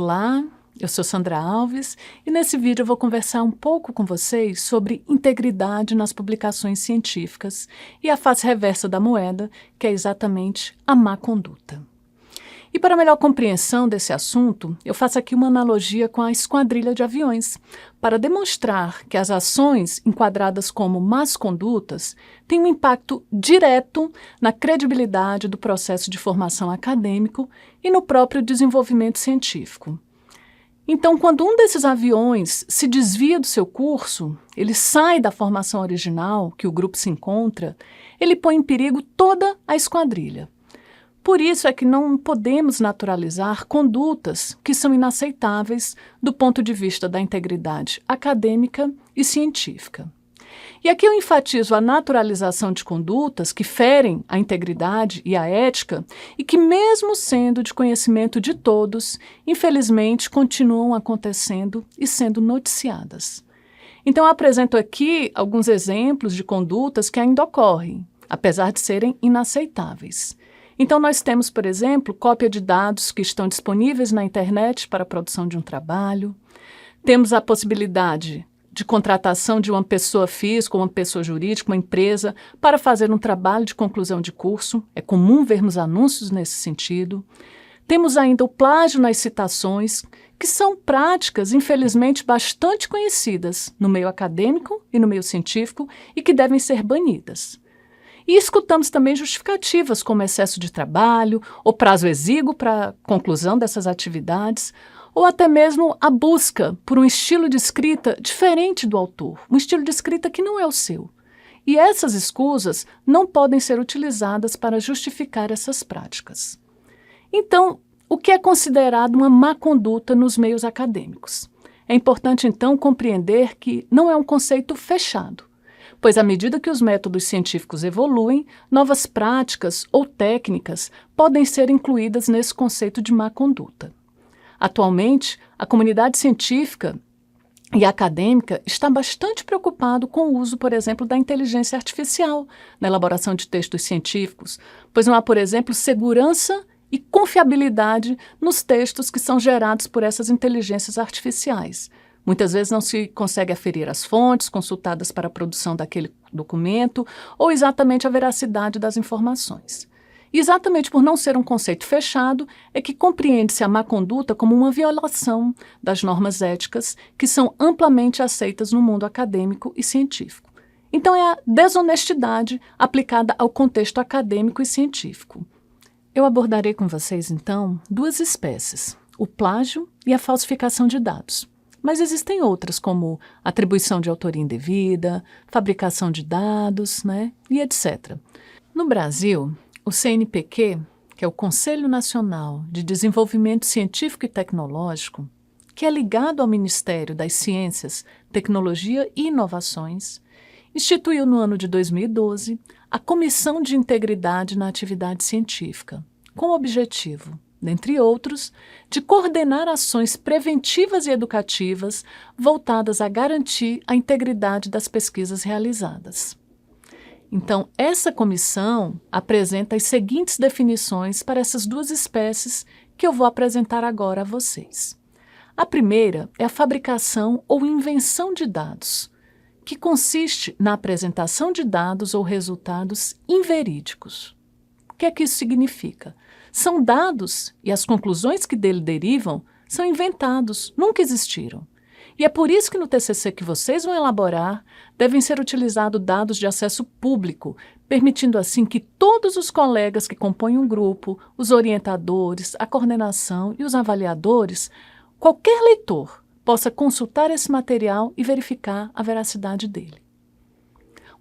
Olá, eu sou Sandra Alves e nesse vídeo eu vou conversar um pouco com vocês sobre integridade nas publicações científicas e a face reversa da moeda, que é exatamente a má conduta. E para melhor compreensão desse assunto, eu faço aqui uma analogia com a esquadrilha de aviões, para demonstrar que as ações enquadradas como más condutas têm um impacto direto na credibilidade do processo de formação acadêmico e no próprio desenvolvimento científico. Então, quando um desses aviões se desvia do seu curso, ele sai da formação original que o grupo se encontra, ele põe em perigo toda a esquadrilha. Por isso é que não podemos naturalizar condutas que são inaceitáveis do ponto de vista da integridade acadêmica e científica. E aqui eu enfatizo a naturalização de condutas que ferem a integridade e a ética e que, mesmo sendo de conhecimento de todos, infelizmente continuam acontecendo e sendo noticiadas. Então eu apresento aqui alguns exemplos de condutas que ainda ocorrem, apesar de serem inaceitáveis. Então nós temos, por exemplo, cópia de dados que estão disponíveis na internet para a produção de um trabalho. Temos a possibilidade de contratação de uma pessoa física ou uma pessoa jurídica, uma empresa, para fazer um trabalho de conclusão de curso. É comum vermos anúncios nesse sentido. Temos ainda o plágio nas citações, que são práticas, infelizmente, bastante conhecidas no meio acadêmico e no meio científico e que devem ser banidas. E escutamos também justificativas como excesso de trabalho, ou prazo exíguo para a conclusão dessas atividades, ou até mesmo a busca por um estilo de escrita diferente do autor, um estilo de escrita que não é o seu. E essas escusas não podem ser utilizadas para justificar essas práticas. Então, o que é considerado uma má conduta nos meios acadêmicos? É importante, então, compreender que não é um conceito fechado, pois à medida que os métodos científicos evoluem, novas práticas ou técnicas podem ser incluídas nesse conceito de má conduta. Atualmente, a comunidade científica e acadêmica está bastante preocupado com o uso, por exemplo, da inteligência artificial na elaboração de textos científicos, pois não há, por exemplo, segurança e confiabilidade nos textos que são gerados por essas inteligências artificiais. Muitas vezes não se consegue aferir as fontes consultadas para a produção daquele documento ou exatamente a veracidade das informações. E exatamente por não ser um conceito fechado é que compreende-se a má conduta como uma violação das normas éticas que são amplamente aceitas no mundo acadêmico e científico. Então é a desonestidade aplicada ao contexto acadêmico e científico. Eu abordarei com vocês, então, duas espécies, o plágio e a falsificação de dados. Mas existem outras, como atribuição de autoria indevida, fabricação de dados, e etc. No Brasil, o CNPq, que é o Conselho Nacional de Desenvolvimento Científico e Tecnológico, que é ligado ao Ministério das Ciências, Tecnologia e Inovações, instituiu no ano de 2012 a Comissão de Integridade na Atividade Científica, com o objetivo, dentre outros, de coordenar ações preventivas e educativas voltadas a garantir a integridade das pesquisas realizadas. Então, essa comissão apresenta as seguintes definições para essas duas espécies que eu vou apresentar agora a vocês. A primeira é a fabricação ou invenção de dados, que consiste na apresentação de dados ou resultados inverídicos. O que é que isso significa? São dados e as conclusões que dele derivam são inventados, nunca existiram. E é por isso que no TCC que vocês vão elaborar devem ser utilizados dados de acesso público, permitindo assim que todos os colegas que compõem um grupo, os orientadores, a coordenação e os avaliadores, qualquer leitor possa consultar esse material e verificar a veracidade dele.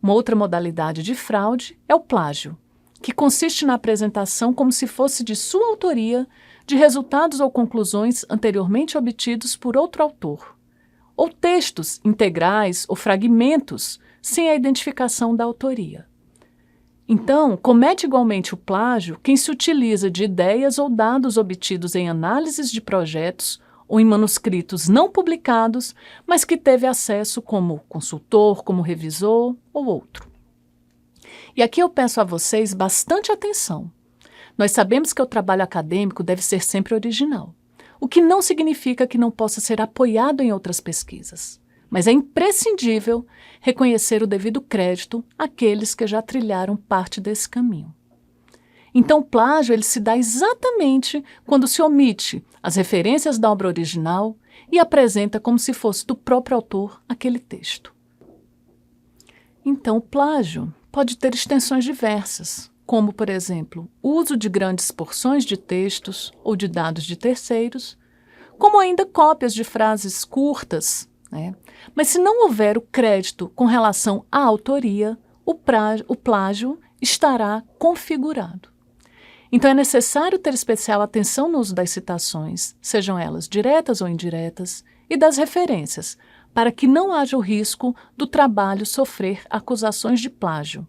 Uma outra modalidade de fraude é o plágio, que consiste na apresentação como se fosse de sua autoria de resultados ou conclusões anteriormente obtidos por outro autor, ou textos integrais ou fragmentos sem a identificação da autoria. Então, comete igualmente o plágio quem se utiliza de ideias ou dados obtidos em análises de projetos ou em manuscritos não publicados, mas que teve acesso como consultor, como revisor ou outro. E aqui eu peço a vocês bastante atenção. Nós sabemos que o trabalho acadêmico deve ser sempre original. o que não significa que não possa ser apoiado em outras pesquisas. Mas é imprescindível reconhecer o devido crédito àqueles que já trilharam parte desse caminho. Então, o plágio ele se dá exatamente quando se omite as referências da obra original e apresenta como se fosse do próprio autor aquele texto. Então, o plágio pode ter extensões diversas, como, por exemplo, o uso de grandes porções de textos ou de dados de terceiros, como ainda cópias de frases curtas, né? Mas se não houver o crédito com relação à autoria, o plágio estará configurado. Então é necessário ter especial atenção no uso das citações, sejam elas diretas ou indiretas, e das referências, para que não haja o risco do trabalho sofrer acusações de plágio.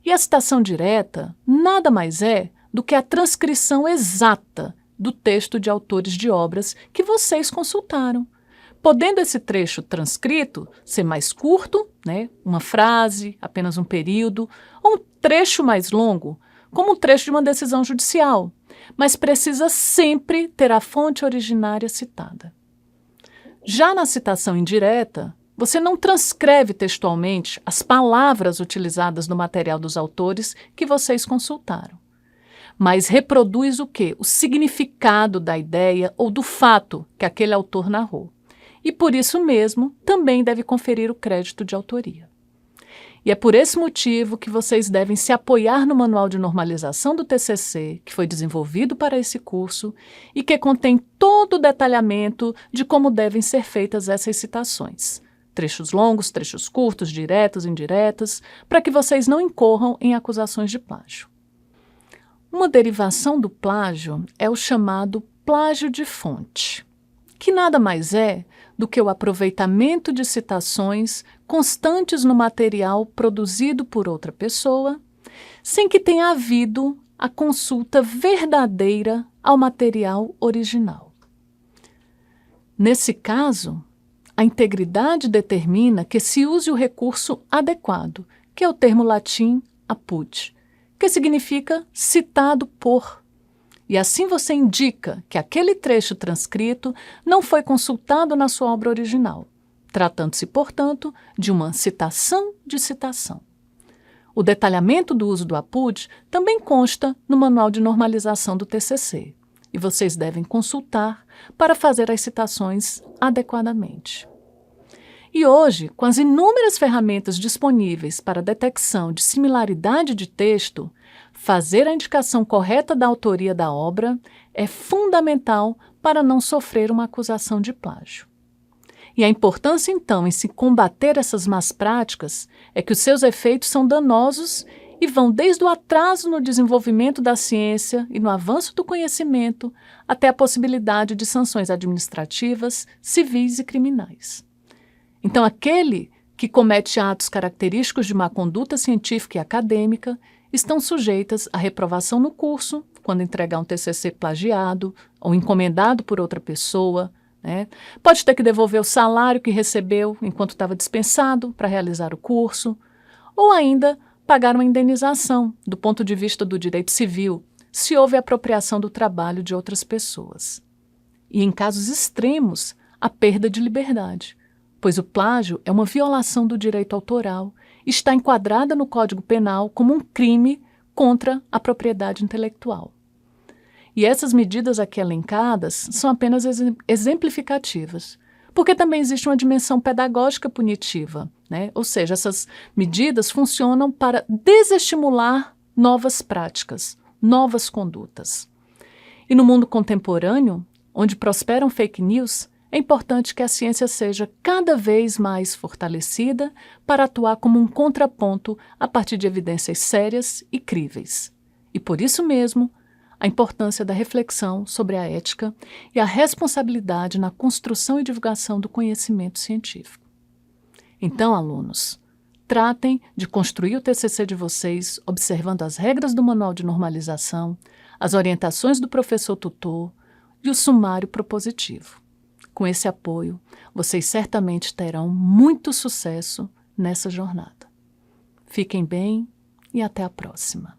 E a citação direta nada mais é do que a transcrição exata do texto de autores de obras que vocês consultaram, podendo esse trecho transcrito ser mais curto, né, uma frase, apenas um período, ou um trecho mais longo, como um trecho de uma decisão judicial, mas precisa sempre ter a fonte originária citada. Já na citação indireta, você não transcreve textualmente as palavras utilizadas no material dos autores que vocês consultaram, mas reproduz o quê? O significado da ideia ou do fato que aquele autor narrou. E por isso mesmo também deve conferir o crédito de autoria. E é por esse motivo que vocês devem se apoiar no Manual de Normalização do TCC, que foi desenvolvido para esse curso e que contém todo o detalhamento de como devem ser feitas essas citações. Trechos longos, trechos curtos, diretos, indiretas, para que vocês não incorram em acusações de plágio. Uma derivação do plágio é o chamado plágio de fonte, que nada mais é do que o aproveitamento de citações constantes no material produzido por outra pessoa, sem que tenha havido a consulta verdadeira ao material original. Nesse caso, a integridade determina que se use o recurso adequado, que é o termo latim apud, que significa citado por. E assim você indica que aquele trecho transcrito não foi consultado na sua obra original, tratando-se, portanto, de uma citação de citação. O detalhamento do uso do apud também consta no Manual de Normalização do TCC, e vocês devem consultar para fazer as citações adequadamente. E hoje, com as inúmeras ferramentas disponíveis para a detecção de similaridade de texto, fazer a indicação correta da autoria da obra é fundamental para não sofrer uma acusação de plágio. E a importância, então, em se combater essas más práticas é que os seus efeitos são danosos e vão desde o atraso no desenvolvimento da ciência e no avanço do conhecimento até a possibilidade de sanções administrativas, civis e criminais. Então, aquele que comete atos característicos de má conduta científica e acadêmica estão sujeitas à reprovação no curso, quando entregar um TCC plagiado ou encomendado por outra pessoa, né? Pode ter que devolver o salário que recebeu enquanto estava dispensado para realizar o curso, ou ainda pagar uma indenização do ponto de vista do direito civil, se houve apropriação do trabalho de outras pessoas. E em casos extremos, a perda de liberdade, pois o plágio é uma violação do direito autoral e está enquadrada no Código Penal como um crime contra a propriedade intelectual. E essas medidas aqui elencadas são apenas exemplificativas, porque também existe uma dimensão pedagógica punitiva, né? Ou seja, essas medidas funcionam para desestimular novas práticas, novas condutas. E no mundo contemporâneo, onde prosperam fake news, é importante que a ciência seja cada vez mais fortalecida para atuar como um contraponto a partir de evidências sérias e críveis. E por isso mesmo, a importância da reflexão sobre a ética e a responsabilidade na construção e divulgação do conhecimento científico. Então, alunos, tratem de construir o TCC de vocês observando as regras do Manual de Normalização, as orientações do professor tutor e o sumário propositivo. Com esse apoio, vocês certamente terão muito sucesso nessa jornada. Fiquem bem e até a próxima.